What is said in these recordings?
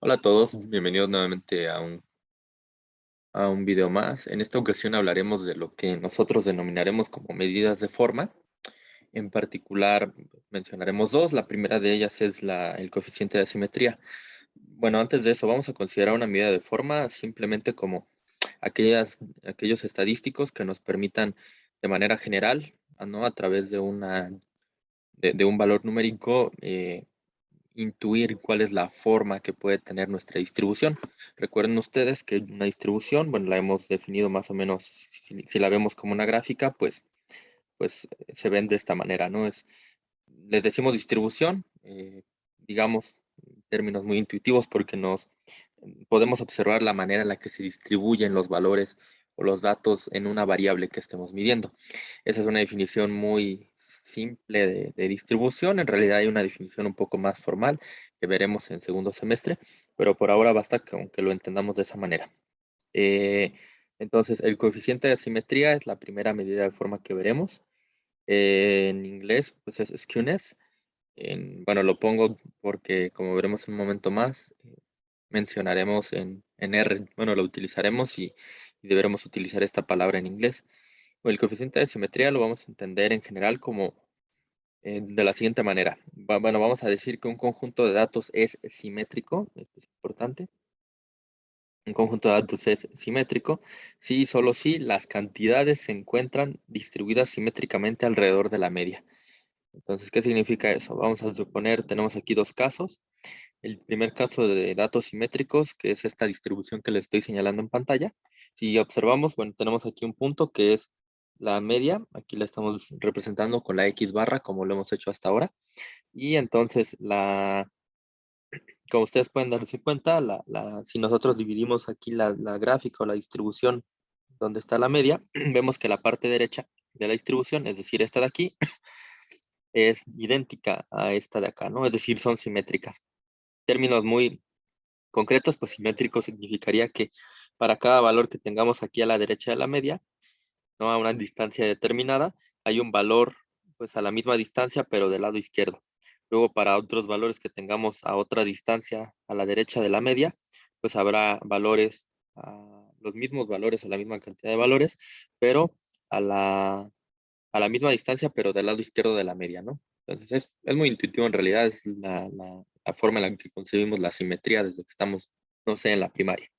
Hola a todos, bienvenidos nuevamente a un video más. En esta ocasión hablaremos de lo que nosotros denominaremos como medidas de forma. En particular, mencionaremos dos. La primera de ellas es el coeficiente de asimetría. Bueno, antes de eso, vamos a considerar una medida de forma simplemente como aquellos estadísticos que nos permitan de manera general, ¿no? A través de un valor numérico, intuir cuál es la forma que puede tener nuestra distribución. Recuerden ustedes que una distribución, bueno, la hemos definido más o menos, si la vemos como una gráfica, pues se ven de esta manera, ¿no? Les decimos distribución, digamos, en términos muy intuitivos, porque nos podemos observar la manera en la que se distribuyen los valores o los datos en una variable que estemos midiendo. Esa es una definición muy simple de distribución. En realidad hay una definición un poco más formal que veremos en segundo semestre, pero por ahora basta con que lo entendamos de esa manera. Eh, entonces, el coeficiente de asimetría es la primera medida de forma que veremos. En inglés, pues es skewness. Bueno, lo pongo porque, como veremos en un momento más, mencionaremos en R. Bueno, lo utilizaremos y deberemos utilizar esta palabra en inglés. El coeficiente de simetría lo vamos a entender en general como de la siguiente manera. Bueno, vamos a decir que un conjunto de datos es simétrico, esto es importante. Un conjunto de datos es simétrico si y solo si las cantidades se encuentran distribuidas simétricamente alrededor de la media. Entonces, ¿qué significa eso? Vamos a suponer, tenemos aquí dos casos. El primer caso de datos simétricos, que es esta distribución que les estoy señalando en pantalla. Si observamos, bueno, tenemos aquí un punto que es la media. Aquí la estamos representando con la X barra, como lo hemos hecho hasta ahora. Y entonces, como ustedes pueden darse cuenta, si nosotros dividimos aquí la gráfica o la distribución donde está la media, vemos que la parte derecha de la distribución, es decir, esta de aquí, es idéntica a esta de acá, ¿no? Es decir, son simétricas. Términos muy concretos, pues simétrico significaría que para cada valor que tengamos aquí a la derecha de la media, ¿no? A una distancia determinada, hay un valor pues a la misma distancia, pero del lado izquierdo. Luego para otros valores que tengamos a otra distancia a la derecha de la media, pues habrá valores, los mismos valores, a la misma cantidad de valores, pero a la misma distancia, pero del lado izquierdo de la media, ¿no? Entonces es muy intuitivo en realidad, es la forma en la que concebimos la simetría desde que estamos, no sé, en la primaria.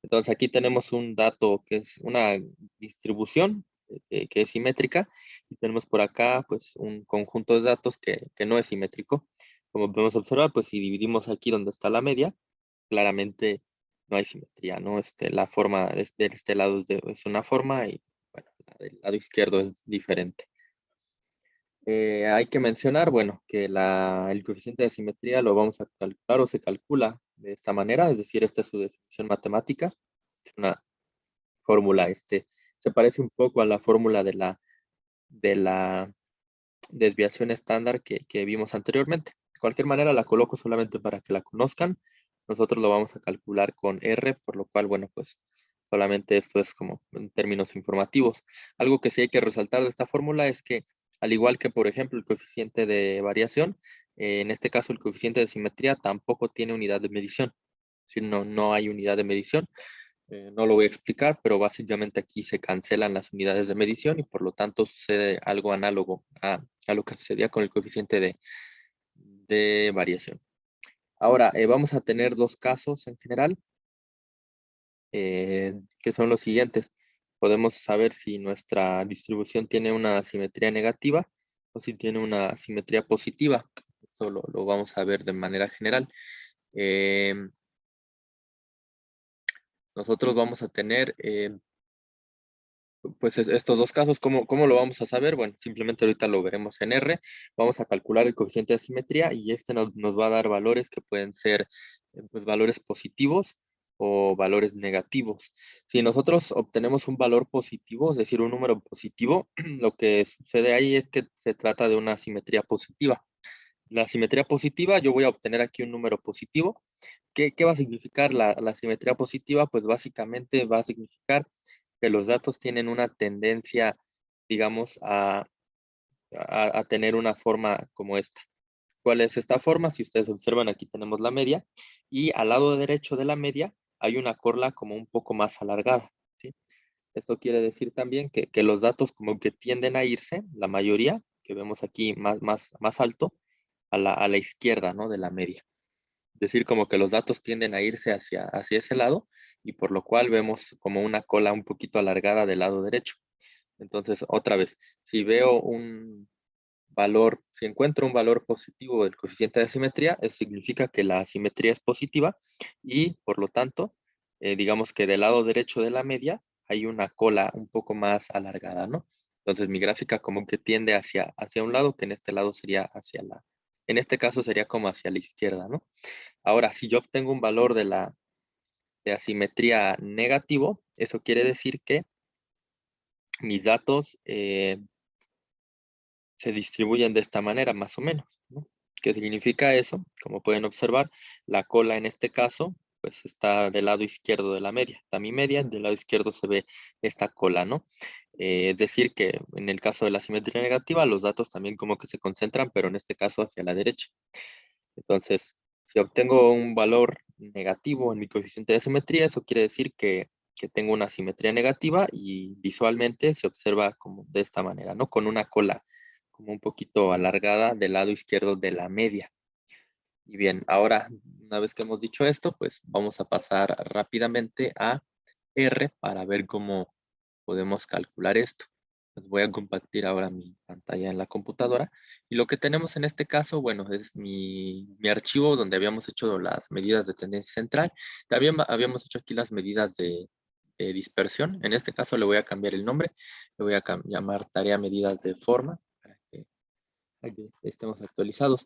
Entonces aquí tenemos un dato que es una distribución que es simétrica y tenemos por acá pues un conjunto de datos que no es simétrico. Como podemos observar, pues si dividimos aquí donde está la media, claramente no hay simetría, ¿no? La forma de este lado es una forma y bueno, la del lado izquierdo es diferente. Hay que mencionar, bueno, que el coeficiente de simetría lo vamos a calcular o se calcula de esta manera, es decir, esta es su definición matemática, es una fórmula, se parece un poco a la fórmula de la desviación estándar que vimos anteriormente. De cualquier manera, la coloco solamente para que la conozcan. Nosotros lo vamos a calcular con R, por lo cual, bueno, pues solamente esto es como en términos informativos. Algo que sí hay que resaltar de esta fórmula es que, al igual que, por ejemplo, el coeficiente de variación, en este caso el coeficiente de simetría tampoco tiene unidad de medición. Es decir, no hay unidad de medición. No lo voy a explicar, pero básicamente aquí se cancelan las unidades de medición y por lo tanto sucede algo análogo a lo que sucedía con el coeficiente de variación. Ahora, vamos a tener dos casos en general, que son los siguientes. Podemos saber si nuestra distribución tiene una simetría negativa o si tiene una simetría positiva. Eso lo vamos a ver de manera general. Nosotros vamos a tener pues estos dos casos. ¿Cómo lo vamos a saber? Bueno, simplemente ahorita lo veremos en R. Vamos a calcular el coeficiente de simetría y nos va a dar valores que pueden ser pues, valores positivos o valores negativos. Si nosotros obtenemos un valor positivo, es decir, un número positivo, lo que sucede ahí es que se trata de una simetría positiva. La simetría positiva, yo voy a obtener aquí un número positivo. ¿Qué va a significar la simetría positiva? Pues básicamente va a significar que los datos tienen una tendencia, digamos, a tener una forma como esta. ¿Cuál es esta forma? Si ustedes observan, aquí tenemos la media y al lado derecho de la media hay una cola como un poco más alargada, ¿sí? Esto quiere decir también que los datos como que tienden a irse, la mayoría, que vemos aquí más alto, a la izquierda, ¿no? De la media. Es decir, como que los datos tienden a irse hacia ese lado y por lo cual vemos como una cola un poquito alargada del lado derecho. Entonces, otra vez, si veo un valor, si encuentro un valor positivo del coeficiente de asimetría, eso significa que la asimetría es positiva y por lo tanto, digamos que del lado derecho de la media hay una cola un poco más alargada, ¿no? Entonces mi gráfica como que tiende hacia un lado, que en este lado sería en este caso sería como hacia la izquierda, ¿no? Ahora, si yo obtengo un valor de asimetría negativo, eso quiere decir que mis datos se distribuyen de esta manera, más o menos, ¿no? ¿Qué significa eso? Como pueden observar, la cola en este caso, pues está del lado izquierdo de la media. Está mi media, del lado izquierdo se ve esta cola, ¿no? Es decir, que en el caso de la simetría negativa, los datos también como que se concentran, pero en este caso hacia la derecha. Entonces, si obtengo un valor negativo en mi coeficiente de simetría, eso quiere decir que tengo una simetría negativa y visualmente se observa como de esta manera, ¿no? Con una cola como un poquito alargada del lado izquierdo de la media. Y bien, ahora, una vez que hemos dicho esto, pues vamos a pasar rápidamente a R para ver cómo podemos calcular esto. Les voy a compartir ahora mi pantalla en la computadora. Y lo que tenemos en este caso, bueno, es mi archivo donde habíamos hecho las medidas de tendencia central. También habíamos hecho aquí las medidas de dispersión. En este caso le voy a cambiar el nombre. Le voy a llamar tarea medidas de forma para que estemos actualizados.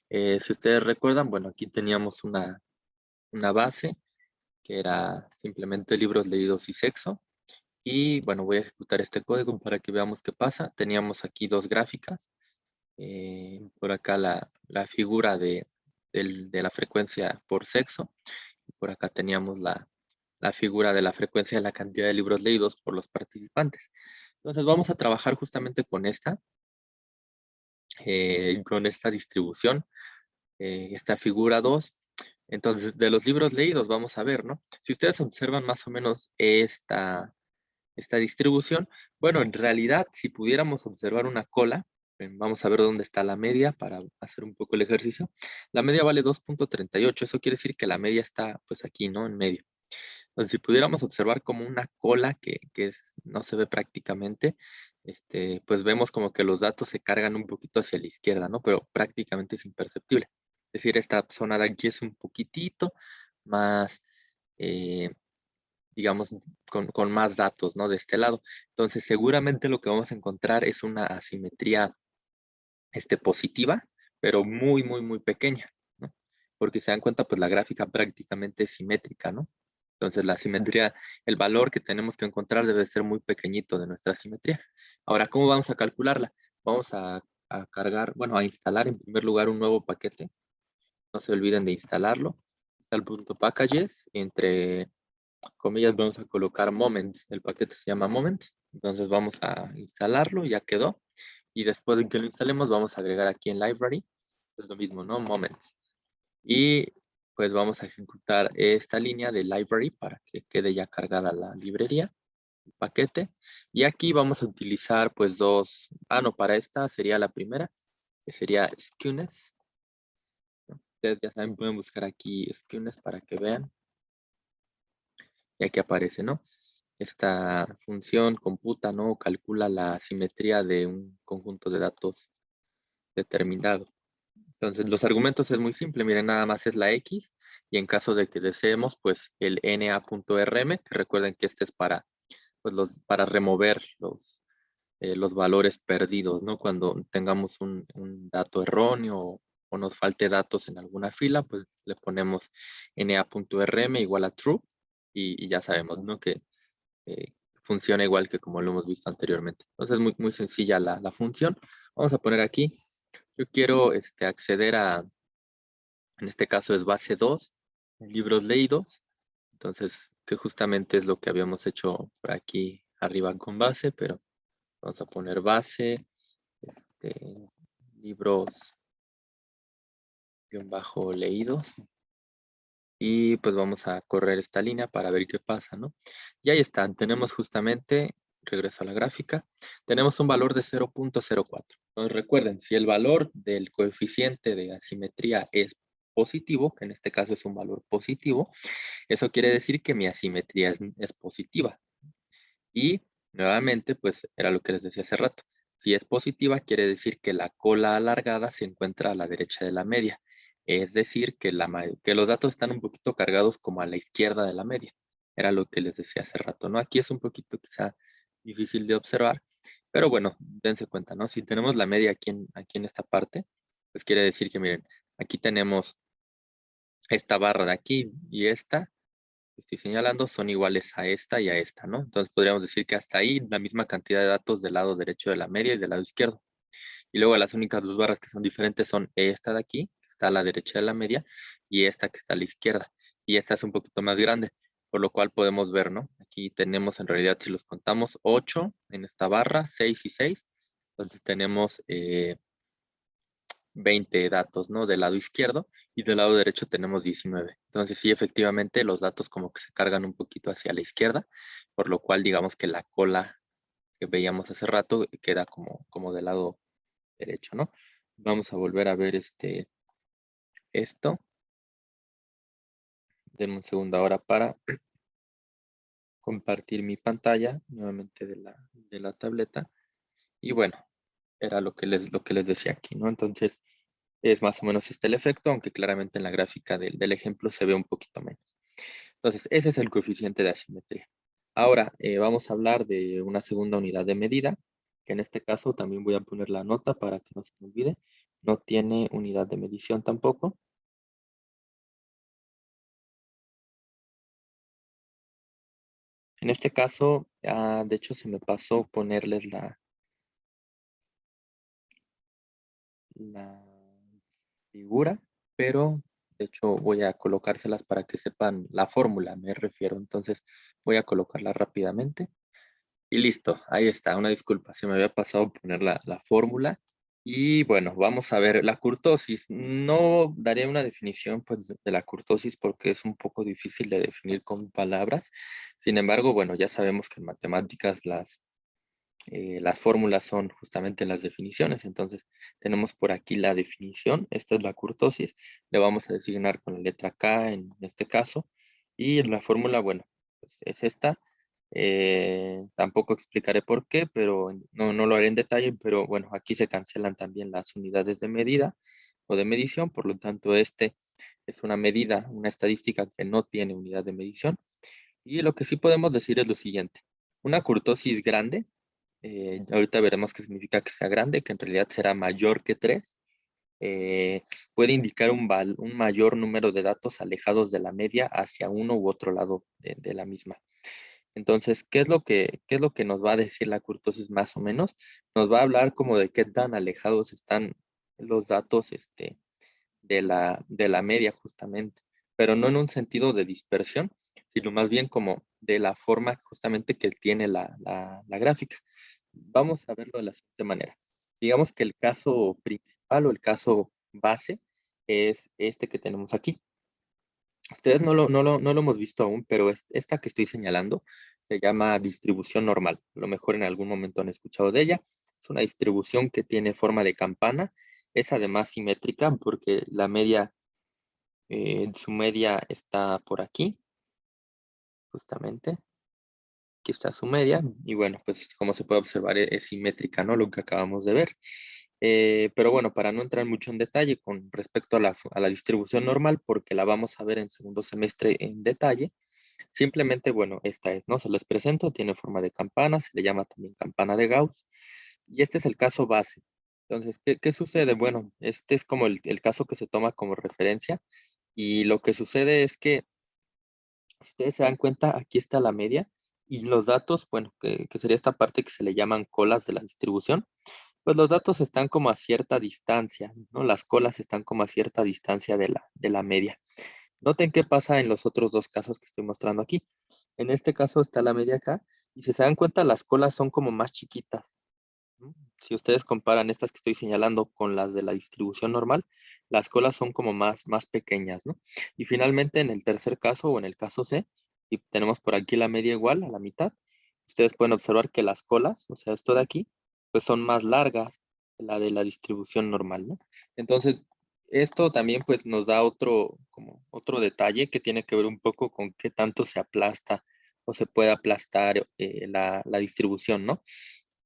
Si ustedes recuerdan, bueno, aquí teníamos una base que era simplemente libros leídos y sexo. Y bueno, voy a ejecutar este código para que veamos qué pasa. Teníamos aquí dos gráficas. Por acá la figura de la frecuencia por sexo. Y por acá teníamos la figura de la frecuencia de la cantidad de libros leídos por los participantes. Entonces vamos a trabajar justamente con esta distribución, esta figura 2. Entonces, de los libros leídos vamos a ver, ¿no? Si ustedes observan más o menos esta distribución, bueno, en realidad, si pudiéramos observar una cola, vamos a ver dónde está la media para hacer un poco el ejercicio. La media vale 2.38, eso quiere decir que la media está pues aquí, ¿no? En medio. Entonces, si pudiéramos observar como una cola no se ve prácticamente, pues vemos como que los datos se cargan un poquito hacia la izquierda, ¿no? Pero prácticamente es imperceptible. Es decir, esta zona de aquí es un poquitito más, eh, digamos, con más datos, ¿no? De este lado. Entonces, seguramente lo que vamos a encontrar es una asimetría, positiva, pero muy pequeña, ¿no? Porque se dan cuenta, pues la gráfica prácticamente es simétrica, ¿no? Entonces, la simetría, el valor que tenemos que encontrar debe ser muy pequeñito de nuestra simetría. Ahora, ¿cómo vamos a calcularla? Vamos a cargar, bueno, a instalar en primer lugar un nuevo paquete. No se olviden de instalarlo. Está el punto packages, entre comillas vamos a colocar moments. El paquete se llama moments. Entonces vamos a instalarlo, ya quedó. Y después de que lo instalemos, vamos a agregar aquí en library. Es lo mismo, ¿no? Moments. Y pues vamos a ejecutar esta línea de library para que quede ya cargada la librería, el paquete. Y aquí vamos a utilizar pues no, para esta sería la primera, que sería skewness. Ustedes ya saben, pueden buscar aquí skewness para que vean. Y aquí aparece, ¿no? Esta función computa, ¿no? Calcula la simetría de un conjunto de datos determinado. Entonces, los argumentos es muy simple. Miren, nada más es la X. Y en caso de que deseemos, pues el NA.rm, que recuerden que este es pues, para remover los valores perdidos, ¿no? Cuando tengamos un dato erróneo o nos falte datos en alguna fila, pues le ponemos NA.rm igual a true y ya sabemos, ¿no? Que funciona igual que como lo hemos visto anteriormente. Entonces, muy sencilla la función. Vamos a poner aquí, yo quiero acceder en este caso es base 2, libros leídos. Entonces, que justamente es lo que habíamos hecho por aquí arriba con base, pero vamos a poner base, libros leídos. Y pues vamos a correr esta línea para ver qué pasa, ¿no? Y ahí están, tenemos justamente, regreso a la gráfica, tenemos un valor de 0.04. Entonces recuerden, si el valor del coeficiente de asimetría es positivo, que en este caso es un valor positivo, eso quiere decir que mi asimetría es positiva. Y nuevamente, pues era lo que les decía hace rato. Si es positiva, quiere decir que la cola alargada se encuentra a la derecha de la media. Es decir, que los datos están un poquito cargados como a la izquierda de la media. Era lo que les decía hace rato, ¿no? Aquí es un poquito quizá difícil de observar, pero bueno, dense cuenta, ¿no? Si tenemos la media aquí en esta parte, pues quiere decir que, miren, aquí tenemos esta barra de aquí y esta que estoy señalando son iguales a esta y a esta, ¿no? Entonces podríamos decir que hasta ahí la misma cantidad de datos del lado derecho de la media y del lado izquierdo. Y luego las únicas dos barras que son diferentes son esta de aquí, que está a la derecha de la media, y esta que está a la izquierda. Y esta es un poquito más grande, por lo cual podemos ver, ¿no? Aquí tenemos en realidad, si los contamos, 8 en esta barra, 6 y 6. Entonces tenemos 20 datos, ¿no? Del lado izquierdo y del lado derecho tenemos 19. Entonces sí, efectivamente los datos como que se cargan un poquito hacia la izquierda, por lo cual digamos que la cola que veíamos hace rato queda como del lado derecho, ¿no? Vamos a volver a ver esto. Denme un segundo ahora para compartir mi pantalla nuevamente de la tableta. Y bueno, era lo que les decía aquí, ¿no? Entonces, es más o menos este el efecto, aunque claramente en la gráfica del ejemplo se ve un poquito menos. Entonces, ese es el coeficiente de asimetría. Ahora, vamos a hablar de una segunda unidad de medida, que en este caso también voy a poner la nota para que no se me olvide. No tiene unidad de medición tampoco. En este caso, de hecho, se me pasó ponerles la figura, pero de hecho voy a colocárselas para que sepan la fórmula, me refiero. Entonces voy a colocarla rápidamente. Y listo, ahí está, una disculpa, se me había pasado poner la fórmula. Y bueno, vamos a ver la kurtosis. No daré una definición pues, de la kurtosis porque es un poco difícil de definir con palabras. Sin embargo, bueno, ya sabemos que en matemáticas las fórmulas son justamente las definiciones. Entonces, tenemos por aquí la definición. Esta es la kurtosis. Le vamos a designar con la letra K en este caso. Y la fórmula, bueno, pues es esta. Tampoco explicaré por qué, pero no lo haré en detalle. Pero bueno, aquí se cancelan también las unidades de medida o de medición. Por lo tanto, este es una medida, una estadística que no tiene unidad de medición. Y lo que sí podemos decir es lo siguiente. Una kurtosis grande ahorita veremos qué significa que sea grande, que en realidad será mayor que 3. Puede indicar un mayor número de datos alejados de la media hacia uno u otro lado de la misma. Entonces, qué es lo que nos va a decir la kurtosis más o menos? Nos va a hablar como de qué tan alejados están los datos de la media justamente, pero no en un sentido de dispersión, sino más bien como de la forma justamente que tiene la gráfica. Vamos a verlo de la siguiente manera. Digamos que el caso principal o el caso base es este que tenemos aquí. Ustedes no lo hemos visto aún, pero esta que estoy señalando se llama distribución normal. A lo mejor en algún momento han escuchado de ella. Es una distribución que tiene forma de campana. Es además simétrica porque la media, su media está por aquí, justamente. Aquí está su media. Y bueno, pues como se puede observar, es simétrica, ¿no? Lo que acabamos de ver. Pero bueno, para no entrar mucho en detalle con respecto a a la distribución normal, porque la vamos a ver en segundo semestre en detalle, simplemente, bueno, esta es, ¿no? Se les presento, tiene forma de campana, se le llama también campana de Gauss, y este es el caso base. Entonces, ¿qué sucede? Bueno, este es como el caso que se toma como referencia, y lo que sucede es que, si ustedes se dan cuenta, aquí está la media, y los datos, bueno, que sería esta parte que se le llaman colas de la distribución, pues los datos están como a cierta distancia, ¿no? Las colas están como a cierta distancia de la media. Noten qué pasa en los otros dos casos que estoy mostrando aquí. En este caso está la media acá, y si se dan cuenta, las colas son como más chiquitas, ¿no? si ustedes comparan estas que estoy señalando con las de la distribución normal, las colas son como más pequeñas, ¿no? Y finalmente en el tercer caso o en el caso C, y tenemos por aquí la media igual a la mitad, ustedes pueden observar que las colas, o sea, esto de aquí, pues son más largas que la de la distribución normal, ¿no? Entonces, esto también pues nos da como otro detalle que tiene que ver un poco con qué tanto se aplasta o se puede aplastar la distribución, ¿no?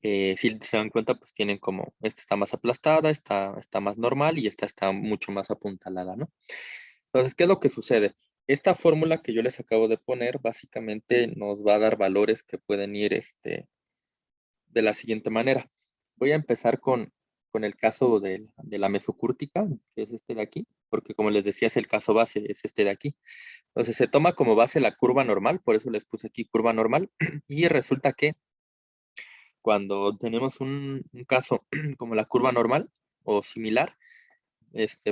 Si se dan cuenta, pues tienen como, esta está más aplastada, está más normal y esta está mucho más apuntalada, ¿no? Entonces, ¿qué es lo que sucede? Esta fórmula que yo les acabo de poner, básicamente nos va a dar valores que pueden ir de la siguiente manera. Voy a empezar con el caso de la mesocúrtica, que es este de aquí, porque como les decía, es el caso base, es este de aquí. Entonces, se toma como base la curva normal, por eso les puse aquí curva normal, y resulta que cuando tenemos un caso como la curva normal o similar,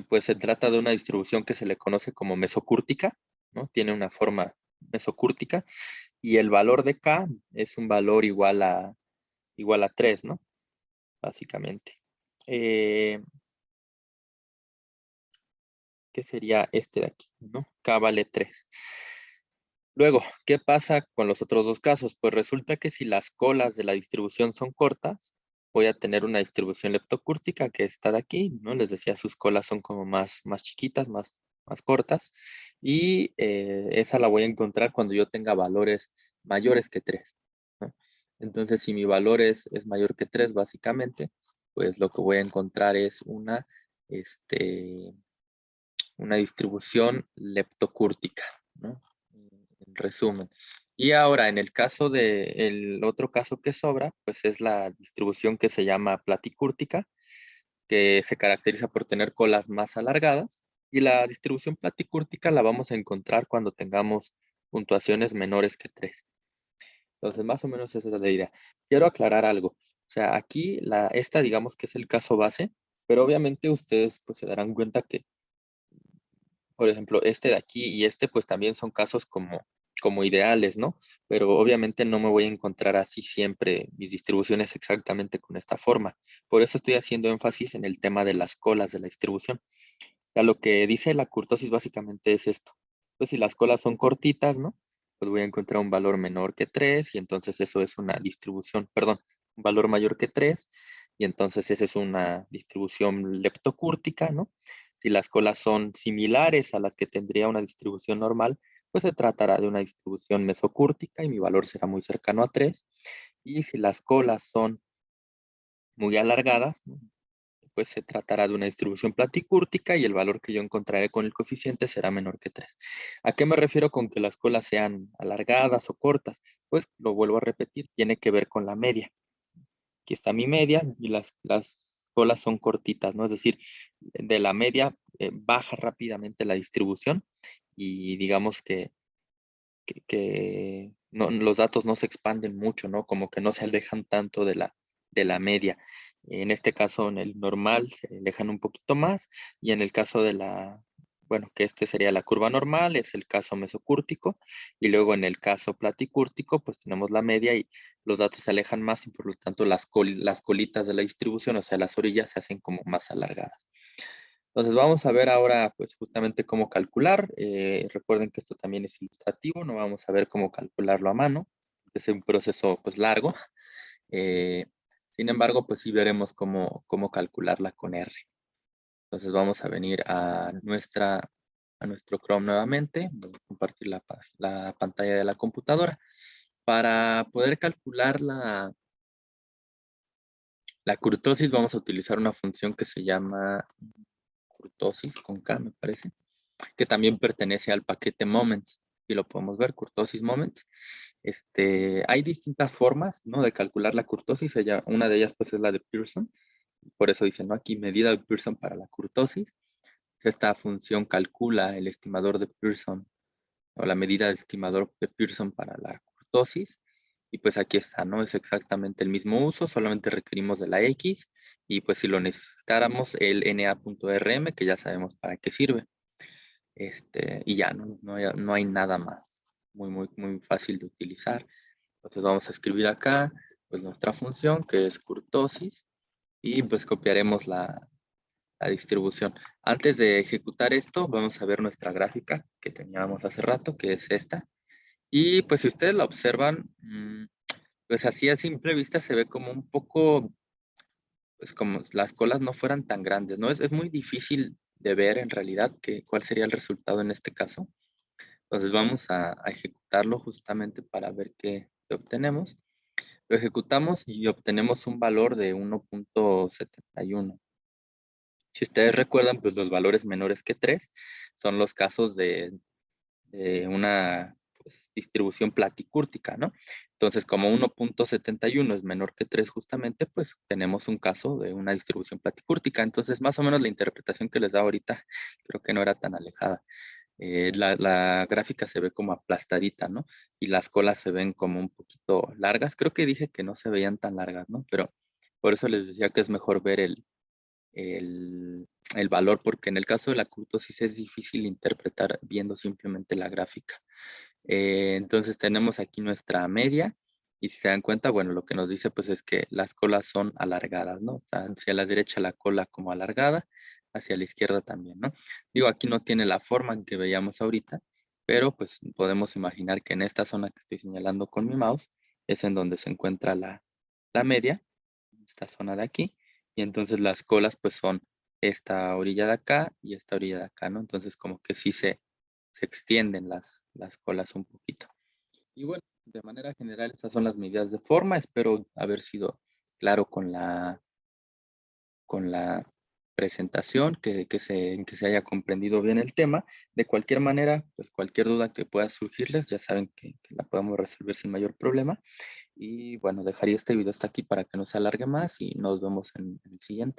pues se trata de una distribución que se le conoce como mesocúrtica, ¿no? Tiene una forma mesocúrtica y el valor de K es un valor igual a 3, ¿no? Básicamente. ¿Qué sería este de aquí, ¿no? K vale 3. Luego, ¿qué pasa con los otros dos casos? Pues resulta que si las colas de la distribución son cortas, voy a tener una distribución leptocúrtica que está de aquí, ¿no? Les decía, sus colas son como más chiquitas, más cortas, y esa la voy a encontrar cuando yo tenga valores mayores que 3, ¿no? Entonces, si mi valor es mayor que 3, básicamente, pues lo que voy a encontrar es una distribución leptocúrtica, ¿no? En resumen. Y ahora, en el caso el otro caso que sobra, pues es la distribución que se llama platicúrtica, que se caracteriza por tener colas más alargadas. Y la distribución platicúrtica la vamos a encontrar cuando tengamos puntuaciones menores que 3. Entonces, más o menos esa es la idea. Quiero aclarar algo. O sea, aquí esta digamos que es el caso base, pero obviamente ustedes pues se darán cuenta que por ejemplo, este de aquí y este, pues también son casos como ideales, ¿no? Pero obviamente no me voy a encontrar así siempre mis distribuciones exactamente con esta forma. Por eso estoy haciendo énfasis en el tema de las colas de la distribución. O sea, lo que dice la kurtosis básicamente es esto. Pues si las colas son cortitas, ¿no? Pues voy a encontrar un valor menor que 3 y entonces eso es una distribución, perdón, un valor mayor que 3 y entonces esa es una distribución leptocúrtica, ¿no? Si las colas son similares a las que tendría una distribución normal, pues se tratará de una distribución mesocúrtica y mi valor será muy cercano a 3. Y si las colas son muy alargadas, ¿no? Pues se tratará de una distribución platicúrtica y el valor que yo encontraré con el coeficiente será menor que 3. ¿A qué me refiero con que las colas sean alargadas o cortas? Pues lo vuelvo a repetir, tiene que ver con la media. Aquí está mi media y las colas son cortitas, ¿no? Es decir, de la media baja rápidamente la distribución y digamos que los datos no se expanden mucho, ¿no? Como que no se alejan tanto de la media. En este caso, en el normal se alejan un poquito más y en el caso bueno, que este sería la curva normal, es el caso mesocúrtico y luego en el caso platicúrtico, pues tenemos la media y los datos se alejan más y por lo tanto las colitas de la distribución, o sea, las orillas se hacen como más alargadas. Entonces vamos a ver ahora pues justamente cómo calcular. Recuerden que esto también es ilustrativo, no vamos a ver cómo calcularlo a mano. Es un proceso pues largo. Eh, Sin embargo, pues sí veremos cómo calcularla con R. Entonces vamos a venir a nuestro Chrome nuevamente. Voy a compartir la pantalla de la computadora. Para poder calcular la kurtosis vamos a utilizar una función que se llama kurtosis con K, me parece, que también pertenece al paquete Moments. Y lo podemos ver, kurtosis Moments. Hay distintas formas, ¿no? De calcular la kurtosis. Una de ellas, pues, es la de Pearson. Por eso dice, ¿no? Aquí, medida de Pearson para la kurtosis. Esta función calcula el estimador de Pearson o la medida del estimador de Pearson para la kurtosis. Y pues aquí está, ¿no? Es exactamente el mismo uso, solamente requerimos de la X. Y pues si lo necesitáramos, el NA.RM, que ya sabemos para qué sirve. Y ya, no hay nada más. Muy fácil de utilizar. Entonces vamos a escribir acá, pues nuestra función, que es kurtosis. y pues copiaremos la distribución. Antes de ejecutar esto, vamos a ver nuestra gráfica que teníamos hace rato, que es esta. Y pues si ustedes la observan, pues así a simple vista se ve como un poco, pues como las colas no fueran tan grandes, ¿no? Es muy difícil de ver en realidad cuál sería el resultado en este caso. Entonces vamos a ejecutarlo justamente para ver qué obtenemos. Lo ejecutamos y obtenemos un valor de 1.71. Si ustedes recuerdan, pues los valores menores que 3 son los casos de una pues, distribución platicúrtica, ¿no? Entonces, como 1.71 es menor que 3 justamente, pues tenemos un caso de una distribución platicúrtica. Entonces, más o menos la interpretación que les da ahorita creo que no era tan alejada. La gráfica se ve como aplastadita, ¿no? Y las colas se ven como un poquito largas. Creo que dije que no se veían tan largas, ¿no? Pero por eso les decía que es mejor ver el valor, porque en el caso de la curtosis es difícil interpretar viendo simplemente la gráfica. Entonces tenemos aquí nuestra media y si se dan cuenta, bueno, lo que nos dice pues es que las colas son alargadas, ¿no? Está hacia la derecha la cola como alargada, hacia la izquierda también, ¿no? Digo, aquí no tiene la forma que veíamos ahorita, pero pues podemos imaginar que en esta zona que estoy señalando con mi mouse es en donde se encuentra la media, esta zona de aquí, y entonces las colas pues son esta orilla de acá y esta orilla de acá, ¿no? Entonces como que sí se extienden las colas un poquito. Y bueno, de manera general estas son las medidas de forma. Espero haber sido claro con la presentación, que se haya comprendido bien el tema. De cualquier manera, pues cualquier duda que pueda surgirles, ya saben que la podemos resolver sin mayor problema. Y bueno, dejaría este video hasta aquí para que no se alargue más y nos vemos en el siguiente.